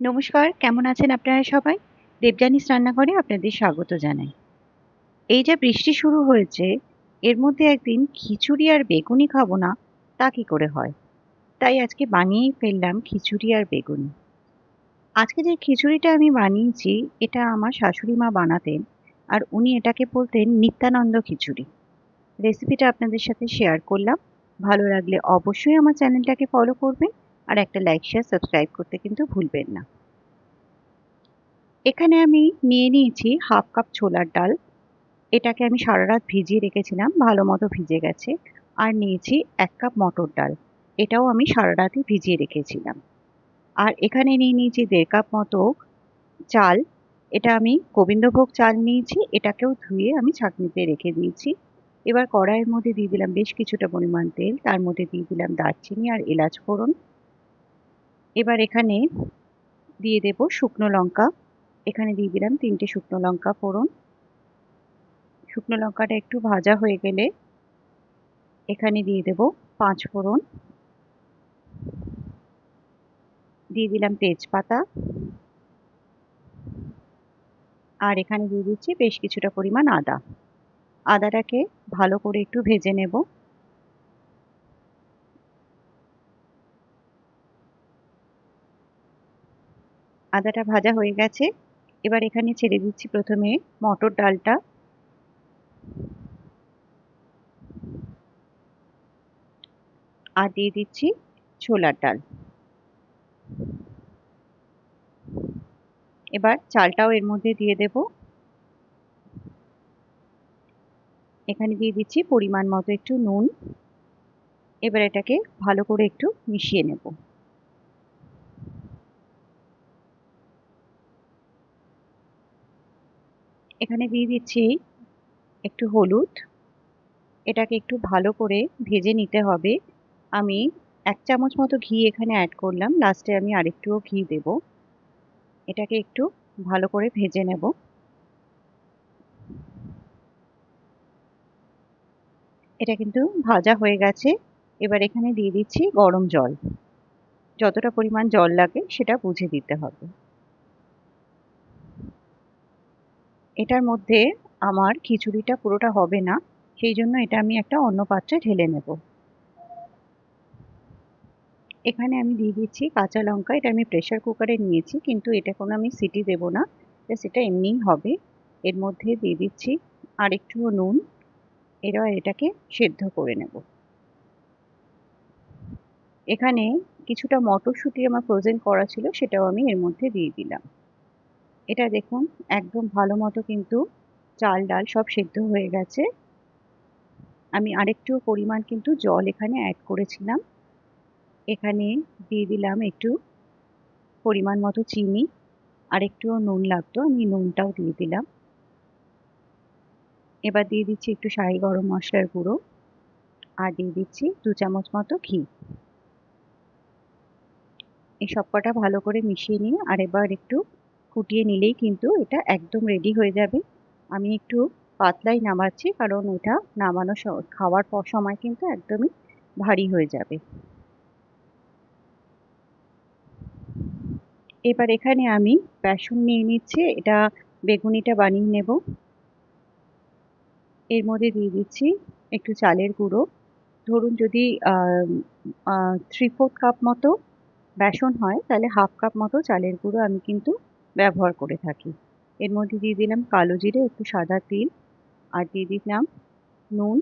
নমস্কার, কেমন আছেন আপনারা সবাই? দেবযানীস রান্নাঘরে আপনাদের স্বাগত জানাই। এই যে বৃষ্টি শুরু হয়েছে, এর মধ্যে একদিন খিচুড়ি আর বেগুনি খাবো না, তা কি করে হয়? তাই আজকে বানিয়েই ফেললাম খিচুড়ি আর বেগুনি। আজকে যে খিচুড়িটা আমি বানিয়েছি, এটা আমার শাশুড়ি মা বানাতেন, আর উনি এটাকে বলতেন নিত্যানন্দ খিচুড়ি। রেসিপিটা আপনাদের সাথে শেয়ার করলাম। ভালো লাগলে অবশ্যই আমার চ্যানেলটাকে ফলো করবেন, আর একটা লাইক, শেয়ার, সাবস্ক্রাইব করতে কিন্তু ভুলবেন না। এখানে আমি নিয়ে নিয়েছি হাফ কাপ ছোলার ডাল। এটাকে আমি সারারাত ভিজিয়ে রেখেছিলাম, ভালো মতো ভিজে গেছে। আর নিয়েছি ১ কাপ মটর ডাল। এটাও আমি সারারাতই ভিজিয়ে রেখেছিলাম। আর এখানে নিয়ে নিয়েছি ১.৫ কাপ মতো চাল। এটা আমি গোবিন্দভোগ চাল নিয়েছি, এটাকেও ধুয়ে আমি ছাঁকনিতে রেখে দিয়েছি। এবার কড়াইয়ের মধ্যে দিয়ে দিলাম বেশ কিছুটা পরিমাণ তেল, তার মধ্যে দিয়ে দিলাম দারচিনি আর এলাচ ফোড়ন। এবার এখানে দিয়ে দেব শুকনো লঙ্কা। এখানে দিয়ে দিলাম ৩টে শুকনো লঙ্কা ফোড়ন। শুকনো লঙ্কাটা একটু ভাজা হয়ে গেলে এখানে দিয়ে দেব ৫ ফোড়ন, দিয়ে দিলাম তেজপাতা, আর এখানে দিয়ে দিচ্ছি বেশ কিছুটা পরিমাণ আদা। আদাটাকে ভালো করে একটু ভেজে নেব। আদাটা ভাজা হয়ে গেছে। এবার এখানে ছেড়ে দিচ্ছি প্রথমে মটর ডালটা, আর দিয়ে দিচ্ছি ছোলার ডাল। এবার চালটাও এর মধ্যে দিয়ে দেব। এখানে দিয়ে দিচ্ছি পরিমাণ মতো একটু নুন। এবার এটাকে ভালো করে একটু মিশিয়ে নেব। এখানে দিয়ে দিচ্ছি একটু হলুদ। এটাকে একটু ভালো করে ভেজে নিতে হবে। আমি ১ চামচ মতো ঘি এখানে অ্যাড করলাম, লাস্টে আমি আরেকটুও ঘি দেব। এটাকে একটু ভালো করে ভেজে নেব। এটা কিন্তু ভাজা হয়ে গেছে। এবার এখানে দিয়ে দিচ্ছি গরম জল। যতটা পরিমাণ জল লাগে সেটা বুঝে দিতে হবে। এটার মধ্যে আমার খিচুড়িটা পুরোটা হবে না, সেই জন্য এটা আমি একটা অন্য পাত্রে ঢেলে নেব। এখানে আমি দিয়ে দিচ্ছি কাঁচা লঙ্কা। এটা আমি প্রেসার কুকারে নিয়েছি, কিন্তু এটা কোনো আমি সিটি দেব না, জাস্ট এটা এমনিই হবে। এর মধ্যে দিয়ে দিচ্ছি আরেকটু নুন। এবার এটাকে সেদ্ধ করে নেব। এখানে কিছুটা মটরশুঁটি আমার ফ্রোজেন করা ছিল, সেটাও আমি এর মধ্যে দিয়ে দিলাম। এটা দেখুন একদম ভালো মতো কিন্তু চাল ডাল সব সেদ্ধ হয়ে গেছে। আমি আরেকটু পরিমাণ কিন্তু জল এখানে অ্যাড করেছিলাম। এখানে দিয়ে দিলাম একটু পরিমাণ মতো চিনি, আর একটুও নুন লাগতো, আমি নুনটাও দিয়ে দিলাম। এবার দিয়ে দিচ্ছি একটু শাহি গরম মশলার গুঁড়ো, আর দিয়ে দিচ্ছি ২ চামচ মতো ঘি। এই সবকটা ভালো করে মিশিয়ে নিয়ে আর এবার একটু ফুটিয়ে নিলেই কিন্তু এটা একদম রেডি হয়ে যাবে। আমি একটু পাতলাই নামাচ্ছি, কারণ এটা নামানোর খাওয়ার সময় কিন্তু একদমই ভারী হয়ে যাবে। এবার এখানে আমি বেসন নিয়ে নিচ্ছি, এটা বেগুনিটা বানিয়ে নেব। এর মধ্যে দিয়ে দিচ্ছি একটু চালের গুঁড়ো। ধরুন যদি 3/4 কাপ মতো বেসন হয়, তাহলে হাফ কাপ মতো চালের গুঁড়ো আমি কিন্তু ব্যবহার করে থাকি। এর মধ্যে দিয়ে দিলাম কালো জিরে, একটু সাদা তিল, আর দিয়ে দিলাম নুন,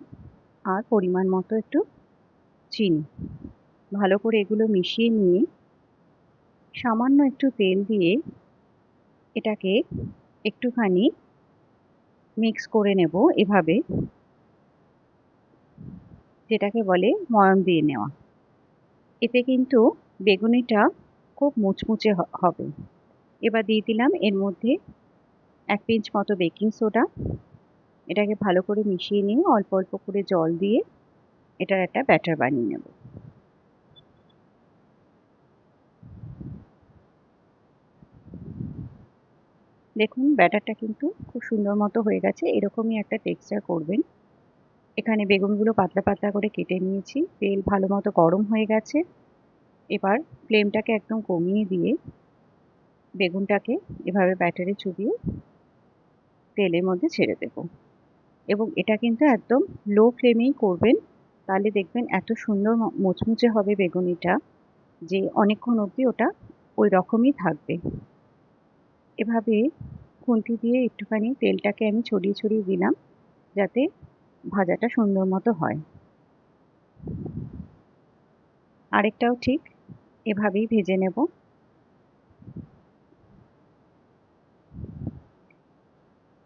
আর পরিমাণ মতো একটু চিনি। ভালো করে এগুলো মিশিয়ে নিয়ে সামান্য একটু তেল দিয়ে এটাকে একটুখানি মিক্স করে নেব এভাবে, যেটাকে বলে ময়ান দিয়ে নেওয়া। এতে কিন্তু বেগুনিটা খুব মুচমুচে হবে। এবার দিয়ে দিলাম এর মধ্যে ১ পিঞ্চ মতো বেকিং সোডা। এটাকে ভালো করে মিশিয়ে নিয়ে অল্প অল্প করে জল দিয়ে এটার একটা ব্যাটার বানিয়ে নেব। দেখুন ব্যাটারটা কিন্তু খুব সুন্দর মতো হয়ে গেছে, এরকমই একটা টেক্সচার করবেন। এখানে বেগুনগুলো পাতলা পাতলা করে কেটে নিয়েছি, তেল ভালো মতো গরম হয়ে গেছে। এবার ফ্লেমটাকে একদম কমিয়ে দিয়ে বেগুনটাকে এভাবে ব্যাটারে চুবিয়ে তেলের মধ্যে ছেড়ে দেব। এবং এটা কিন্তু একদম লো ফ্লেমেই করবেন, তাহলে দেখবেন এত সুন্দর মুচমুচে হবে বেগুনিটা যে অনেকক্ষণ অবধি ওটা ওই রকমই থাকবে। এভাবে খুন্তি দিয়ে একটুখানি তেলটাকে আমি ছড়িয়ে ছড়িয়ে দিলাম, যাতে ভাজাটা সুন্দর মতো হয়। আরেকটাও ঠিক এভাবেই ভেজে নেব।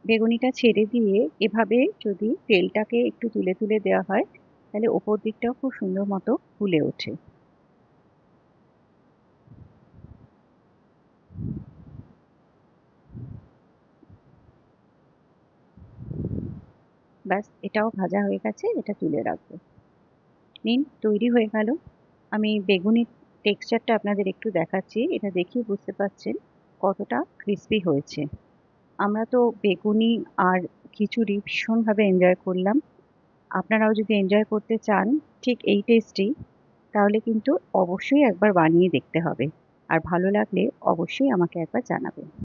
বেগুনিটা ছেড়ে দিয়ে এভাবে যদি তেলটাকে একটু তুলে তুলে দেওয়া হয়, তাহলে ওপর দিকটাও খুব সুন্দর মতো ফুলে ওঠে। ব্যাস, এটাও ভাজা হয়ে গেছে, এটা তুলে রাখবো। নিন, তৈরি হয়ে গেল। আমি বেগুনির টেক্সচারটা আপনাদের একটু দেখাচ্ছি, এটা দেখেই বুঝতে পারছেন কতটা ক্রিস্পি হয়েছে। আমরা তো বেগুনি আর খিচুড়ি ভীষণভাবে এনজয় করলাম। আপনারাও যদি এনজয় করতে চান ঠিক এই টেস্টেই, তাহলে কিন্তু অবশ্যই একবার বানিয়ে দেখতে হবে। আর ভালো লাগলে অবশ্যই আমাকে একবার জানাবেন।